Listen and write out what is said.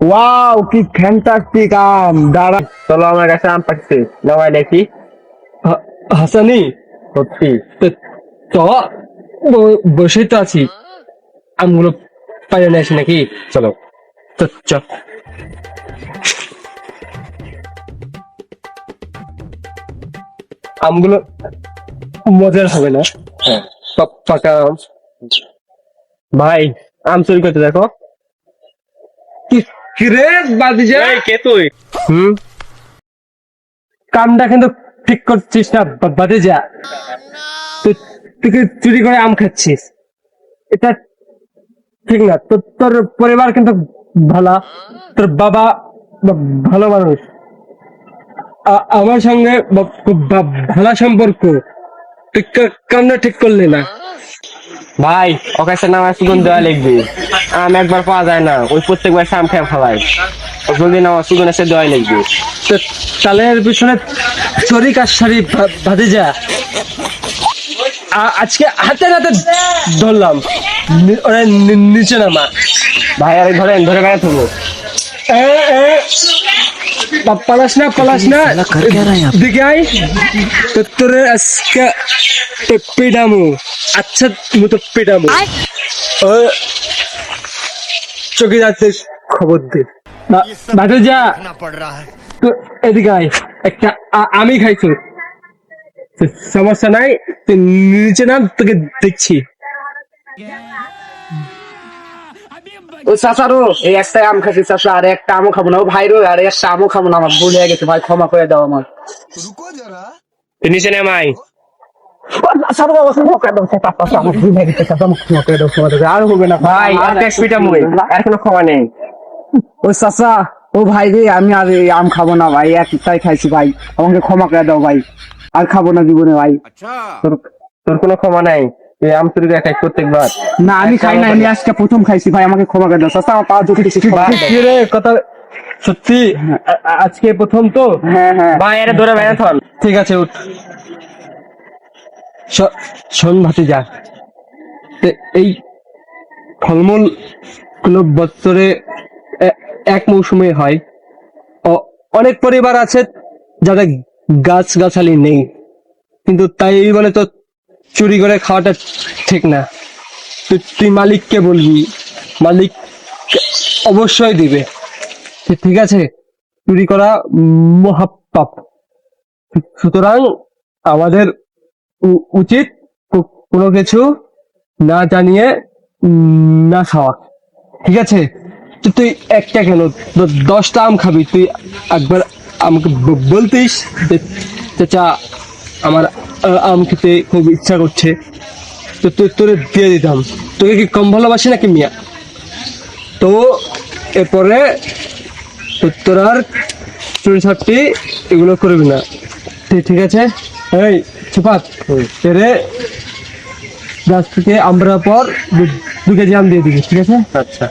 Wow, কি fantastic আম! দাঁড়া, চলো আমার কাছে আম পাকছে, নামাই দেখি। হাসানি, সত্যি? তো বসে তো আছি, আমগুলো পাইলে নিয়ে আসি নাকি? চলো। তো চল। আমগুলো মজার হবে না? হ্যাঁ। পাকা আম। ভাই, আম চুরি করতে দেখো। কি রে বাদিজা, কে তুই? কামটা কিন্তু ঠিক করছিস না বাদিজা। তুই তুই কি চুরি করে আম খাচ্ছিস? এটা ঠিক না। তোর পরিবার কিন্তু ভালো, তোর বাবা ভালো মানুষ, আমার সঙ্গে ভালো সম্পর্ক। তুই কামটা ঠিক করলি না। ভাই, ওকাছে নামায় সুগন্ধ দেওয়া লিখবি। আম একবার পাওয়া যায় না, ওই প্রত্যেকবার আম খেয়ে ফেলাই। জলদি নামা সুগন্ধ এসে দেওয়াই লিখবি। তো তালের পিছনে চুরি কাশারি ভাতিজা, আজকে হাতে হাতে ধরলাম। ওরা নিচে নামা। ভাই, আরে ধরেন, ধরে বেড়াতে হবো। পালাস না, পালাস না, দিকে আয়। তোর আজকে পিডামু, আচ্ছা মতো পিডামু। চোখে যাচ্ছে, খবর দে ভাতিজা। তো এদিকে আয়, একটা আমি খাইছো, সমস্যা নাই, তুই নিচে নাম, তোকে দেখছি। ও চাচারো, এই একটা আম খাচ্ছি চাচা, আর একটা আমও খাবো না। ও ভাই রো, আর একটা আমও খাবো না, আমার ভুল হয়ে গেছে ভাই, ক্ষমা করে দাও আমার। তুই নিচে নামাই। আর হবে না ভাই, আর এক পিঠা মুই, আর কোনো ক্ষমা নেই। ও চাচা, ও ভাই রে, আমি আর এই আম খাবো না ভাই, একটাই খাইছি ভাই, আমাকে ক্ষমা করে দাও ভাই, আর খাবো না জীবনে ভাই। তোর তোর কোনো ক্ষমা নাই, তুই আম চুরি করে খাই প্রত্যেকবার। না, আমি খাই না, আমি আজকে প্রথম খাইছি ভাই, আমাকে ক্ষমা করে দাও চাচা, আমার পা দুটো কিছু কি রে কথা, সত্যি আজকে প্রথম তো? হ্যাঁ হ্যাঁ ভাই, আরে ধরে বেড়া থন। ঠিক আছে, উঠ। শোন ভাতিজা, এই ফলমূল গুলো বছরে এক মৌসুমে হয়। অনেক পরিবার আছে যাদের গাছ গাছালি নেই, কিন্তু তাই বলে তো চুরি করে খাওয়াটা ঠিক না। তুই মালিককে বলবি, মালিক অবশ্যই দিবে। ঠিক আছে? চুরি করা মহাপাপ। সুতরাং আমাদের উচিত কোনো কিছু না জানিয়ে না খাওয়া। ঠিক আছে? তুই একটা কেন 10টা আম খাবি, তুই একবার আমাকে বলতিস যে চাচা, আমার আম খেতে খুব ইচ্ছা করছে, তো তুই তোরে দিয়ে দিতাম। তোকে কি কম ভালোবাসি নাকি মিয়া? তো এরপরে তোর আর চুরি ছাপটি এগুলো করবি না। ঠিক আছে? এই সুপাত, এরে গাছ থেকে আমরা পর 2 কেজি আম দিয়ে দিবি। ঠিক আছে? আচ্ছা।